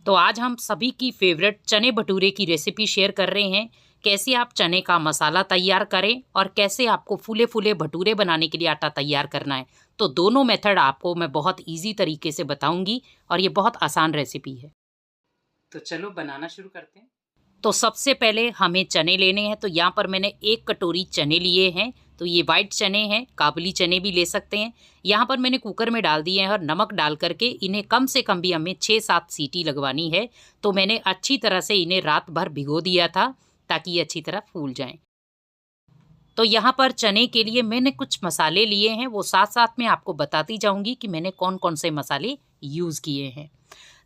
तो आज हम सभी की फेवरेट चने भटूरे की रेसिपी शेयर कर रहे हैं। कैसे आप चने का मसाला तैयार करें और कैसे आपको फूले फूले भटूरे बनाने के लिए आटा तैयार करना है। तो दोनों मेथड आपको मैं बहुत इजी तरीके से बताऊंगी और ये बहुत आसान रेसिपी है। तो चलो बनाना शुरू करते हैं। तो सबसे पहले हमें चने लेने हैं। तो यहाँ पर मैंने 1 कटोरी चने लिए हैं। तो ये वाइट चने हैं, काबुली चने भी ले सकते हैं। यहाँ पर मैंने कुकर में डाल दिए हैं और नमक डाल करके इन्हें कम से कम भी हमें 6-7 सीटी लगवानी है। तो मैंने अच्छी तरह से इन्हें रात भर भिगो दिया था ताकि ये अच्छी तरह फूल जाएं। तो यहाँ पर चने के लिए मैंने कुछ मसाले लिए हैं, वो साथ साथ में आपको बताती जाऊँगी कि मैंने कौन कौन से मसाले यूज़ किए हैं।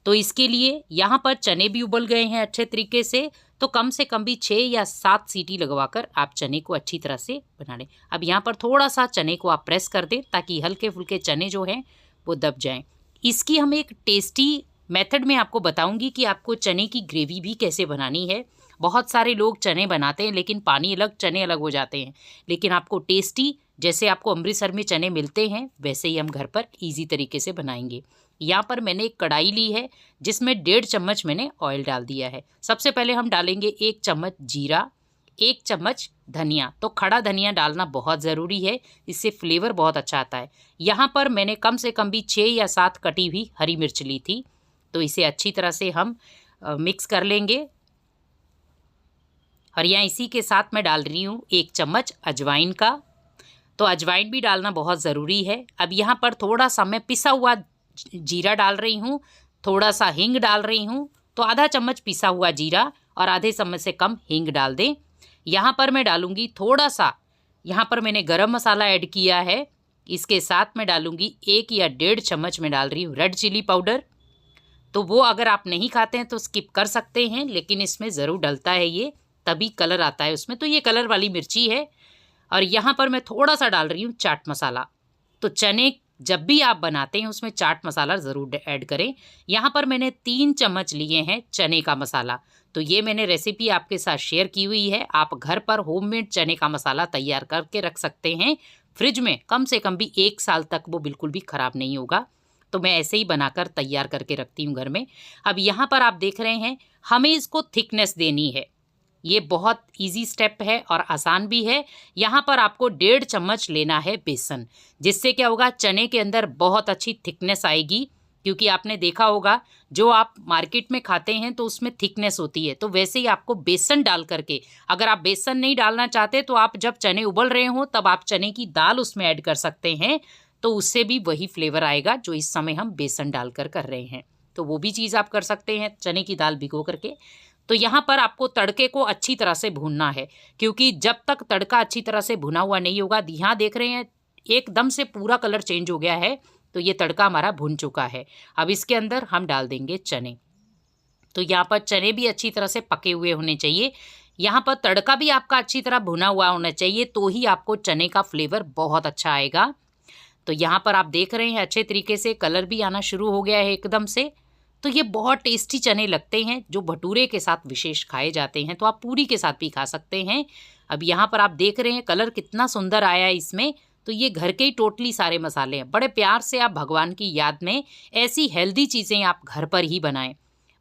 तो इसके लिए यहाँ पर चने भी उबल गए हैं अच्छे तरीके से कम भी 6 या 7 सीटी लगवाकर आप चने को अच्छी तरह से बना लें। अब यहाँ पर थोड़ा सा चने को आप प्रेस कर दें ताकि हल्के फुल्के चने जो हैं वो दब जाएं। इसकी हम एक टेस्टी मेथड में आपको बताऊंगी कि आपको चने की ग्रेवी भी कैसे बनानी है। बहुत सारे लोग चने बनाते हैं लेकिन पानी अलग चने अलग हो जाते हैं, लेकिन आपको टेस्टी जैसे आपको अमृतसर में चने मिलते हैं वैसे ही हम घर पर ईजी तरीके से बनाएंगे। यहाँ पर मैंने एक कढ़ाई ली है जिसमें 1.5 चम्मच मैंने ऑयल डाल दिया है। सबसे पहले हम डालेंगे 1 चम्मच जीरा, 1 चम्मच धनिया। तो खड़ा धनिया डालना बहुत ज़रूरी है, इससे फ्लेवर बहुत अच्छा आता है। यहाँ पर मैंने कम से कम भी 6 या 7 कटी हुई हरी मिर्च ली थी। तो इसे अच्छी तरह से हम मिक्स कर लेंगे। और यहाँ इसी के साथ मैं डाल रही हूँ 1 चम्मच अजवाइन का। तो अजवाइन भी डालना बहुत ज़रूरी है। अब यहाँ पर थोड़ा सा मैं पिसा हुआ जीरा डाल रही हूँ, थोड़ा सा हींग डाल रही हूँ। तो आधा चम्मच पिसा हुआ जीरा और आधे चम्मच से कम हींग डाल दें। यहाँ पर मैं डालूँगी थोड़ा सा, यहाँ पर मैंने गरम मसाला ऐड किया है। इसके साथ मैं डालूँगी 1 या 1.5 चम्मच मैं डाल रही हूँ रेड चिली पाउडर। तो वो अगर आप नहीं खाते हैं तो स्किप कर सकते हैं, लेकिन इसमें ज़रूर डलता है ये, तभी कलर आता है उसमें। तो ये कलर वाली मिर्ची है। और यहाँ पर मैं थोड़ा सा डाल रही हूँ चाट मसाला। तो चने जब भी आप बनाते हैं उसमें चाट मसाला ज़रूर ऐड करें। यहाँ पर मैंने 3 चम्मच लिए हैं चने का मसाला। तो ये मैंने रेसिपी आपके साथ शेयर की हुई है। आप घर पर होममेड चने का मसाला तैयार करके रख सकते हैं फ्रिज में, कम से कम भी 1 साल तक वो बिल्कुल भी ख़राब नहीं होगा। तो मैं ऐसे ही बनाकर तैयार करके रखती हूँ घर में। अब यहाँ पर आप देख रहे हैं हमें इसको थिकनेस देनी है। ये बहुत इजी स्टेप है और आसान भी है। यहाँ पर आपको 1.5 चम्मच लेना है बेसन, जिससे क्या होगा चने के अंदर बहुत अच्छी थिकनेस आएगी। क्योंकि आपने देखा होगा जो आप मार्केट में खाते हैं तो उसमें थिकनेस होती है, तो वैसे ही आपको बेसन डाल करके, अगर आप बेसन नहीं डालना चाहते तो आप जब चने उबल रहे हो तब आप चने की दाल उसमें ऐड कर सकते हैं। तो उससे भी वही फ्लेवर आएगा जो इस समय हम बेसन डालकर कर रहे हैं। तो वो भी चीज़ आप कर सकते हैं चने की दाल भिगो करके। तो यहाँ पर आपको तड़के को अच्छी तरह से भूनना है, क्योंकि जब तक तड़का अच्छी तरह से भुना हुआ नहीं होगा, यहाँ देख रहे हैं एकदम से पूरा कलर चेंज हो गया है, तो ये तड़का हमारा भुन चुका है। अब इसके अंदर हम डाल देंगे चने। तो यहाँ पर चने भी अच्छी तरह से पके हुए होने चाहिए। यहाँ पर तड़का भी आपका अच्छी तरह भुना हुआ होना चाहिए, तो ही आपको चने का फ्लेवर बहुत अच्छा आएगा। तो यहाँ पर आप देख रहे हैं अच्छे तरीके से कलर भी आना शुरू हो गया है एकदम से। तो ये बहुत टेस्टी चने लगते हैं जो भटूरे के साथ विशेष खाए जाते हैं। तो आप पूरी के साथ भी खा सकते हैं। अब यहाँ पर आप देख रहे हैं कलर कितना सुंदर आया है इसमें। तो ये घर के ही टोटली सारे मसाले हैं। बड़े प्यार से आप भगवान की याद में ऐसी हेल्दी चीज़ें आप घर पर ही बनाएं।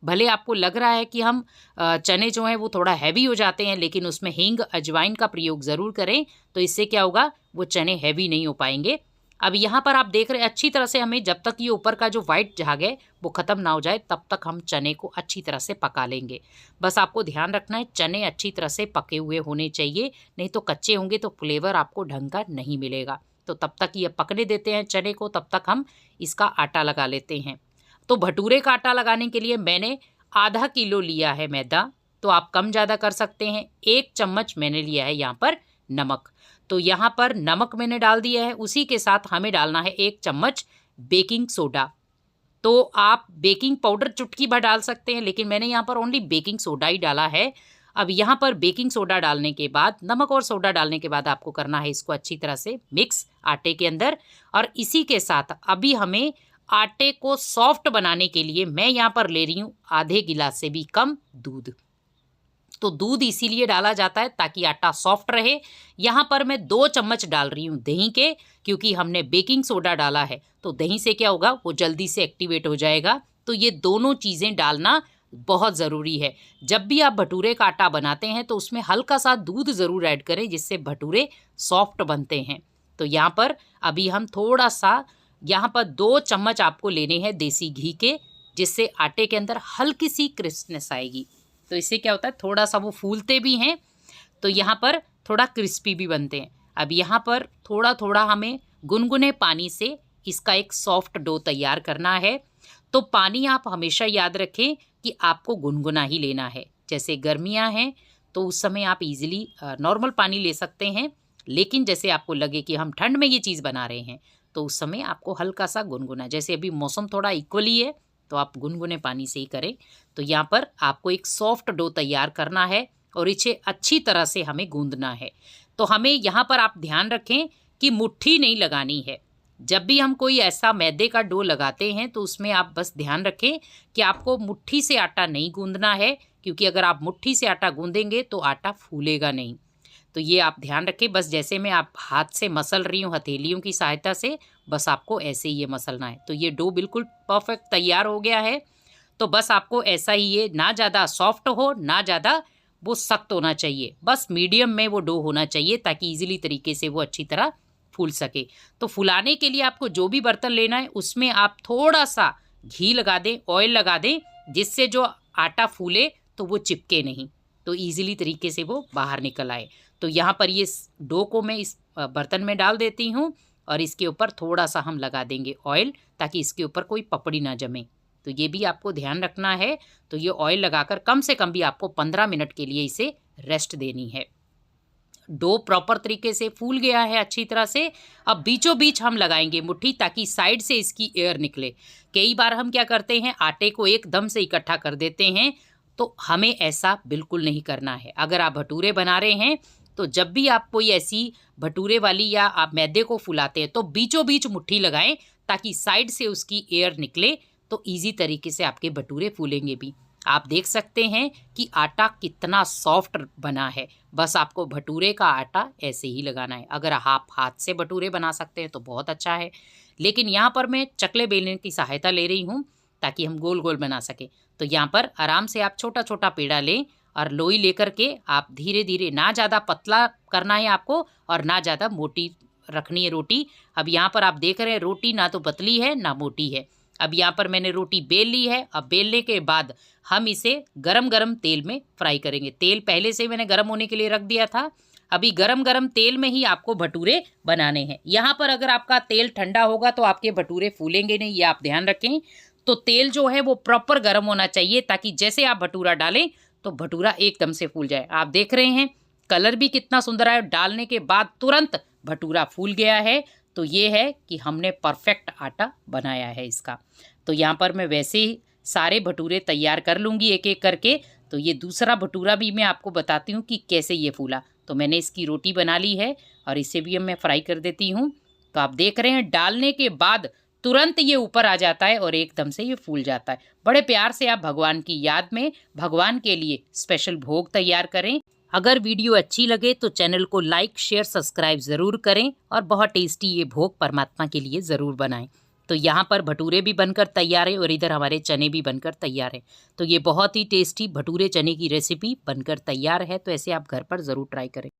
भले आपको लग रहा है कि हम चने जो हैं वो थोड़ा हैवी हो जाते हैं, लेकिन उसमें हींग अजवाइन का प्रयोग ज़रूर करें। तो इससे क्या होगा, वो चने हैवी नहीं हो पाएंगे। अब यहाँ पर आप देख रहे हैं अच्छी तरह से हमें जब तक ये ऊपर का जो वाइट झाग है वो ख़त्म ना हो जाए तब तक हम चने को अच्छी तरह से पका लेंगे। बस आपको ध्यान रखना है चने अच्छी तरह से पके हुए होने चाहिए, नहीं तो कच्चे होंगे तो फ्लेवर आपको ढंग का नहीं मिलेगा। तो तब तक ये पकने देते हैं चने को, तब तक हम इसका आटा लगा लेते हैं। तो भटूरे का आटा लगाने के लिए मैंने आधा किलो लिया है मैदा। तो आप कम ज़्यादा कर सकते हैं। 1 चम्मच मैंने लिया है यहाँ पर नमक। तो यहाँ पर नमक मैंने डाल दिया है। उसी के साथ हमें डालना है 1 चम्मच बेकिंग सोडा। तो आप बेकिंग पाउडर चुटकी भर डाल सकते हैं, लेकिन मैंने यहाँ पर ओनली बेकिंग सोडा ही डाला है। अब यहाँ पर बेकिंग सोडा डालने के बाद, नमक और सोडा डालने के बाद आपको करना है इसको अच्छी तरह से मिक्स आटे के अंदर। और इसी के साथ अभी हमें आटे को सॉफ्ट बनाने के लिए मैं यहाँ पर ले रही हूँ आधे गिलास से भी कम दूध। तो दूध इसीलिए डाला जाता है ताकि आटा सॉफ्ट रहे। यहाँ पर मैं 2 चम्मच डाल रही हूँ दही के, क्योंकि हमने बेकिंग सोडा डाला है। तो दही से क्या होगा, वो जल्दी से एक्टिवेट हो जाएगा तो ये दोनों चीज़ें डालना बहुत ज़रूरी है। जब भी आप भटूरे का आटा बनाते हैं तो उसमें हल्का सा दूध ज़रूर ऐड करें, जिससे भटूरे सॉफ्ट बनते हैं। तो यहाँ पर अभी हम थोड़ा सा, यहाँ पर 2 चम्मच आपको लेने हैं देसी घी के, जिससे आटे के अंदर हल्की सी क्रिस्पनेस आएगी। तो इससे क्या होता है, थोड़ा सा वो फूलते भी हैं, तो यहाँ पर थोड़ा क्रिस्पी भी बनते हैं। अब यहाँ पर थोड़ा थोड़ा हमें गुनगुने पानी से इसका एक सॉफ्ट डो तैयार करना है। तो पानी आप हमेशा याद रखें कि आपको गुनगुना ही लेना है। जैसे गर्मियाँ हैं तो उस समय आप इजीली नॉर्मल पानी ले सकते हैं, लेकिन जैसे आपको लगे कि हम ठंड में ये चीज़ बना रहे हैं तो उस समय आपको हल्का सा गुनगुना, जैसे अभी मौसम थोड़ा इक्वली है तो आप गुनगुने पानी से ही करें। तो यहाँ पर आपको एक सॉफ्ट डो तैयार करना है और इसे अच्छी तरह से हमें गूंदना है। तो हमें यहाँ पर आप ध्यान रखें कि मुट्ठी नहीं लगानी है। जब भी हम कोई ऐसा मैदे का डो लगाते हैं तो उसमें आप बस ध्यान रखें कि आपको मुट्ठी से आटा नहीं गूंदना है, क्योंकि अगर आप मुट्ठी से आटा गूंदेंगे तो आटा फूलेगा नहीं। तो ये आप ध्यान रखें। बस जैसे मैं आप हाथ से मसल रही हूँ हथेलियों की सहायता से, बस आपको ऐसे ही ये मसलना है। तो ये डो बिल्कुल परफेक्ट तैयार हो गया है। तो बस आपको ऐसा ही, ये ना ज़्यादा सॉफ्ट हो ना ज़्यादा वो सख्त होना चाहिए, बस मीडियम में वो डो होना चाहिए, ताकि इजीली तरीके से वो अच्छी तरह फूल सके। तो फुलाने के लिए आपको जो भी बर्तन लेना है उसमें आप थोड़ा सा घी लगा दें, ऑयल लगा दें, जिससे जो आटा फूले तो वो चिपके नहीं, तो इजीली तरीके से वो बाहर निकल आए। तो यहाँ पर ये डो को मैं इस बर्तन में डाल देती हूँ और इसके ऊपर थोड़ा सा हम लगा देंगे ऑयल, ताकि इसके ऊपर कोई पपड़ी ना जमे। तो ये भी आपको ध्यान रखना है। तो ये ऑयल लगाकर कम से कम भी आपको 15 मिनट के लिए इसे रेस्ट देनी है। डो प्रॉपर तरीके से फूल गया है अच्छी तरह से। अब बीचों बीच हम लगाएंगे मुट्ठी, ताकि साइड से इसकी एयर निकले। कई बार हम क्या करते हैं, आटे को एकदम से इकट्ठा कर देते हैं, तो हमें ऐसा बिल्कुल नहीं करना है। अगर आप भटूरे बना रहे हैं तो जब भी आप कोई ऐसी भटूरे वाली या आप मैदे को फुलाते हैं तो बीचों बीच मुट्ठी लगाएं, ताकि साइड से उसकी एयर निकले, तो इजी तरीके से आपके भटूरे फूलेंगे भी। आप देख सकते हैं कि आटा कितना सॉफ्ट बना है। बस आपको भटूरे का आटा ऐसे ही लगाना है। अगर आप हाथ से भटूरे बना सकते हैं तो बहुत अच्छा है, लेकिन यहाँ पर मैं चकले बेलने की सहायता ले रही हूँ ताकि हम गोल गोल बना सके। तो यहाँ पर आराम से आप छोटा छोटा पेड़ा लें और लोई लेकर के आप धीरे धीरे, ना ज़्यादा पतला करना है आपको और ना ज़्यादा मोटी रखनी है रोटी। अब यहाँ पर आप देख रहे हैं रोटी ना तो पतली है ना मोटी है। अब यहाँ पर मैंने रोटी बेल ली है। अब बेलने के बाद हम इसे गरम गरम तेल में फ्राई करेंगे। तेल पहले से मैंने गरम होने के लिए रख दिया था। अभी गरम गरम तेल में ही आपको भटूरे बनाने हैं। यहाँ पर अगर आपका तेल ठंडा होगा तो आपके भटूरे फूलेंगे नहीं, ये आप ध्यान रखें। तो तेल जो है वो प्रॉपर गर्म होना चाहिए, ताकि जैसे आप भटूरा डालें तो भटूरा एकदम से फूल जाए। आप देख रहे हैं कलर भी कितना सुंदर है, डालने के बाद तुरंत भटूरा फूल गया है। तो ये है कि हमने परफेक्ट आटा बनाया है इसका। तो यहाँ पर मैं वैसे ही सारे भटूरे तैयार कर लूँगी एक एक करके। तो ये दूसरा भटूरा भी मैं आपको बताती हूँ कि कैसे ये फूला। तो मैंने इसकी रोटी बना ली है और इसे भी मैं फ्राई कर देती हूँ। तो आप देख रहे हैं डालने के बाद तुरंत ये ऊपर आ जाता है और एकदम से ये फूल जाता है। बड़े प्यार से आप भगवान की याद में भगवान के लिए स्पेशल भोग तैयार करें। अगर वीडियो अच्छी लगे तो चैनल को लाइक शेयर सब्सक्राइब ज़रूर करें और बहुत टेस्टी ये भोग परमात्मा के लिए ज़रूर बनाएं। तो यहाँ पर भटूरे भी बनकर तैयार है और इधर हमारे चने भी बनकर तैयार है। तो ये बहुत ही टेस्टी भटूरे चने की रेसिपी बनकर तैयार है। तो ऐसे आप घर पर ज़रूर ट्राई करें।